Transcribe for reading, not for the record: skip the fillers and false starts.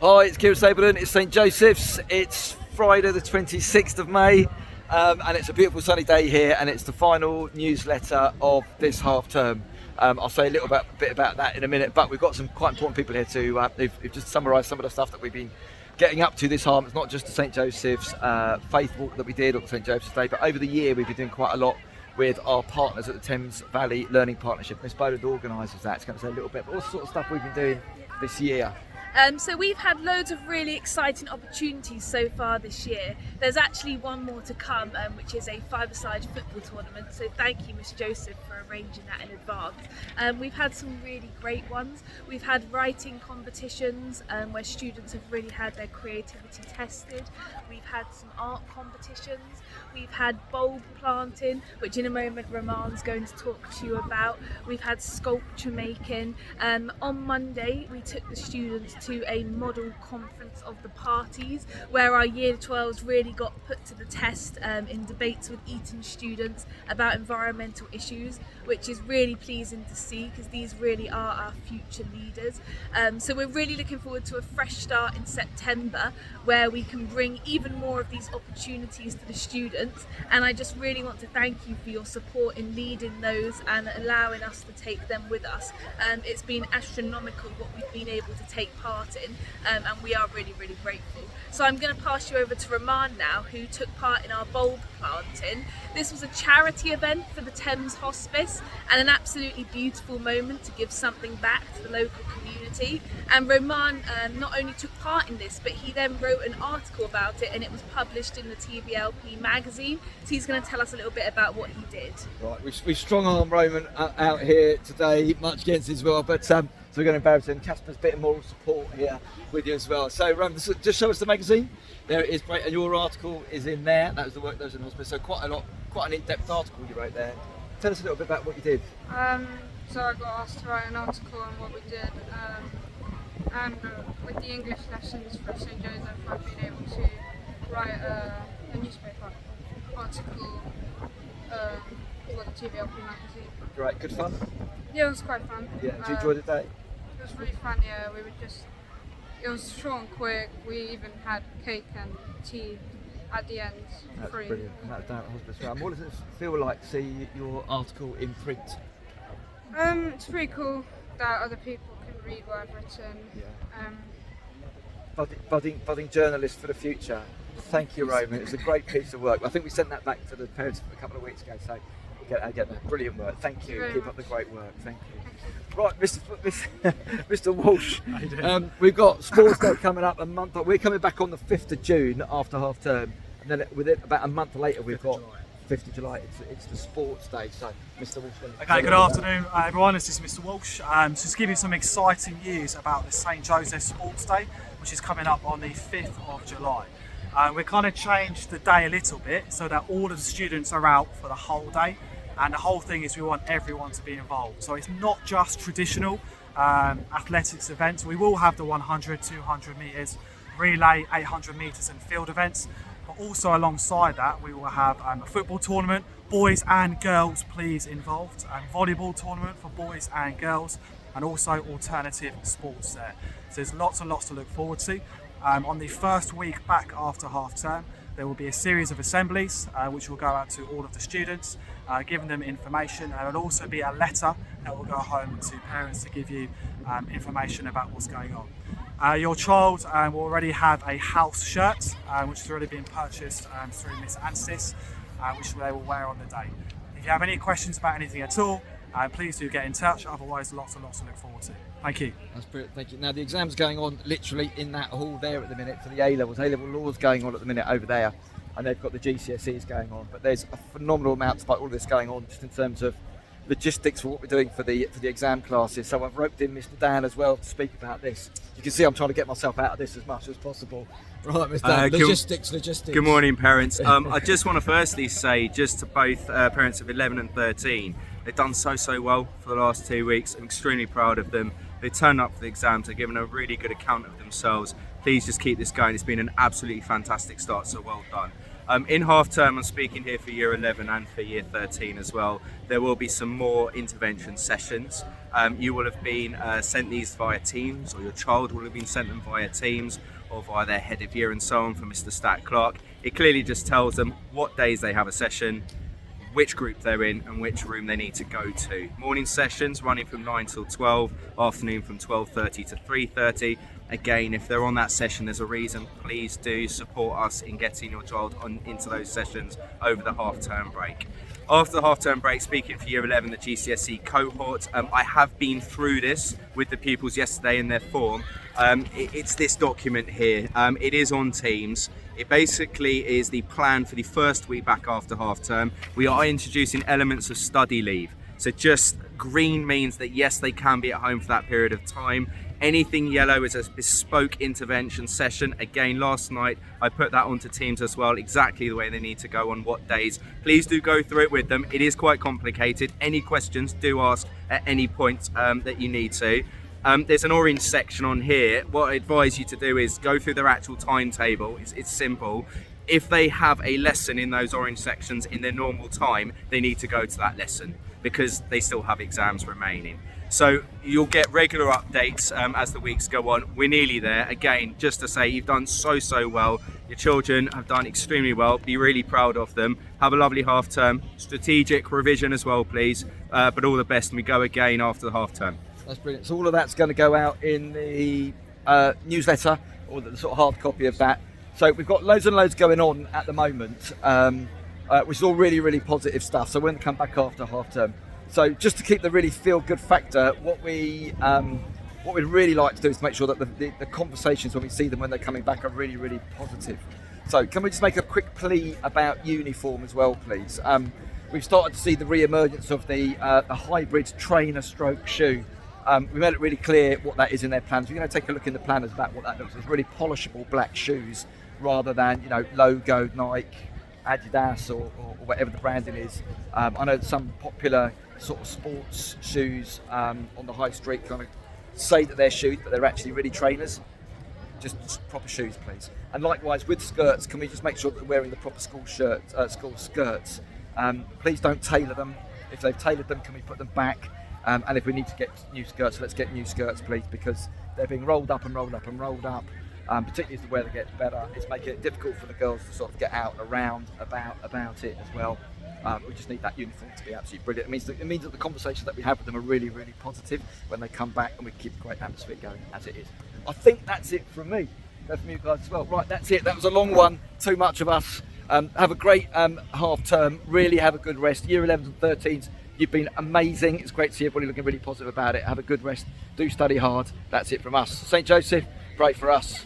Hi, it's Kieran Stapleton. It's St Joseph's. It's Friday the 26th of May and it's a beautiful sunny day here, and it's the final newsletter of this half term. I'll say a bit about that in a minute, but we've got some quite important people here who've just summarised some of the stuff that we've been getting up to this half. It's not just the St Joseph's Faith Walk that we did, or the St Joseph's Day, but over the year we've been doing quite a lot with our partners at the Thames Valley Learning Partnership. Miss Boland organises that. It's going to say a little bit, but all sorts of stuff we've been doing this year. So we've had loads of really exciting opportunities so far this year. There's actually one more to come, which is a five-a-side football tournament. So thank you, Miss Joseph, for arranging that in advance. We've had some really great ones. We've had writing competitions where students have really had their creativity tested. We've had some art competitions. We've had bulb planting, which in a moment Roman's going to talk to you about. We've had sculpture making. On Monday, we took the students to a model conference of the parties, where our Year 12s really got put to the test in debates with Eton students about environmental issues, which is really pleasing to see because these really are our future leaders. So we're really looking forward to a fresh start in September, where we can bring even more of these opportunities to the students, and I just really want to thank you for your support in leading those and allowing us to take them with us. It's been astronomical what we've been able to take part in, and we are really grateful. So I'm going to pass you over to Roman now, who took part in our bulb planting. This was a charity event for the Thames Hospice, and an absolutely beautiful moment to give something back to the local community. And Roman not only took part in this, but he then wrote an article about it, and it was published in the TVLP magazine. So he's going to tell us a little bit about what he did. Right, we strong-arm Roman out here today, much against his will, but so we're going to embarrass him. Casper's bit of moral support here with you as well. So just show us the magazine. There it is, great, and your article is in there. That was the work that was in the hospital. So quite an in-depth article you wrote there. Tell us a little bit about what you did. So I got asked to write an article on what we did, and with the English lessons for St Joseph, I've been able to write a newspaper article for the TVLP magazine. Great, good fun? Yeah, it was quite fun. Yeah, did you enjoy the day? It was really fun, yeah. It was short and quick. We even had cake and tea at the end. That's free. Brilliant. And that was down at the hospital. What does it feel like to see your article in print? It's pretty cool that other people can read what I've written. Yeah. Budding journalist for the future. Thank you, Roman. It was a great piece of work. I think we sent that back to the parents a couple of weeks ago, so I get that. Brilliant work. Thank you. Keep up the great work. Thank you. Right, Mr. Walsh. We've got Sports Day coming up a month. We're coming back on the 5th of June after half term, and then within about a month later we've got 5th of July. It's the Sports Day. So, Mr. Walsh. Okay, good afternoon, everyone. This is Mr. Walsh. Just give you some exciting news about the St Joseph's Sports Day, which is coming up on the 5th of July. We're kind of changed the day a little bit so that all of the students are out for the whole day. And the whole thing is we want everyone to be involved. So it's not just traditional athletics events. We will have the 100, 200 metres, relay, 800 metres and field events. But also alongside that, we will have a football tournament, boys and girls please involved, and volleyball tournament for boys and girls, and also alternative sports there. So there's lots and lots to look forward to. On the first week back after half term, there will be a series of assemblies which will go out to all of the students, giving them information, and there will also be a letter that will go home to parents to give you information about what's going on. Your child will already have a house shirt which has already been purchased through Miss Anstis, which they will wear on the day. If you have any questions about anything at all, please do get in touch, otherwise lots and lots to look forward to. Thank you. That's brilliant, thank you. Now the exam's going on literally in that hall there at the minute for the A-levels. A-level law's going on at the minute over there, and they've got the GCSEs going on. But there's a phenomenal amount despite all this going on just in terms of logistics for what we're doing for the exam classes. So I've roped in Mr. Dan as well to speak about this. You can see I'm trying to get myself out of this as much as possible. Right, Mr. Dan, logistics. Good morning, parents. I just want to firstly say just to both parents of 11 and 13, they've done so well for the last 2 weeks. I'm extremely proud of them. They turned up for the exams, they've given a really good account of themselves. Please just keep this going. It's been an absolutely fantastic start, so well done. In half term, I'm speaking here for year 11 and for year 13 as well. There will be some more intervention sessions. You will have been sent these via Teams, or your child will have been sent them via Teams or via their head of year and so on from Mr. Stat Clark. It clearly just tells them what days they have a session, which group they're in and which room they need to go to. Morning sessions running from 9 till 12, afternoon from 12:30 to 3:30. Again, if they're on that session, there's a reason. Please do support us in getting your child into those sessions over the half-term break. After the half-term break, speaking for year 11, the GCSE cohort, I have been through this with the pupils yesterday in their form. It's this document here. It is on Teams. It basically is the plan for the first week back after half-term. We are introducing elements of study leave. So just green means that yes, they can be at home for that period of time. Anything yellow is a bespoke intervention session. Again, last night I put that onto Teams as well, exactly the way they need to go on what days. Please do go through it with them. It is quite complicated. Any questions, do ask at any point that you need to. There's an orange section on here. What I advise you to do is go through their actual timetable. It's simple. If they have a lesson in those orange sections in their normal time, they need to go to that lesson because they still have exams remaining. So you'll get regular updates as the weeks go on. We're nearly there. Again, just to say, you've done so well. Your children have done extremely well. Be really proud of them. Have a lovely half term. Strategic revision as well, please. But all the best, and we go again after the half term. That's brilliant. So all of that's going to go out in the newsletter, or the sort of hard copy of that. So we've got loads and loads going on at the moment, which is all really positive stuff. So we're going to come back after half term. So just to keep the really feel-good factor, what we'd really like to do is make sure that the conversations when we see them when they're coming back are really positive. So can we just make a quick plea about uniform as well, please? We've started to see the re-emergence of the hybrid trainer stroke shoe. We made it really clear what that is in their plans. We're going to take a look in the planners about what that looks like. It's really polishable black shoes rather than logo Nike, Adidas or whatever the branding is. I know some popular sort of sports shoes on the high street kind of say that they're shoes, but they're actually really trainers. Just proper shoes, please. And likewise with skirts, can we just make sure that they're wearing the proper school skirts? Please don't tailor them. If they've tailored them, can we put them back? And if we need to get new skirts, let's get new skirts, please, because they're being rolled up. Particularly as the weather gets better, it's making it difficult for the girls to sort of get out, around, about it as well. We just need that uniform to be absolutely brilliant. It means that the conversations that we have with them are really positive when they come back, and we keep a great atmosphere going as it is. I think that's it from me. That's from you guys as well. Right, that's it. That was a long one. Too much of us. Have a great half term. Really have a good rest. Year 11s and 13s. You've been amazing. It's great to see everybody looking really positive about it. Have a good rest. Do study hard. That's it from us. St. Joseph, pray for us.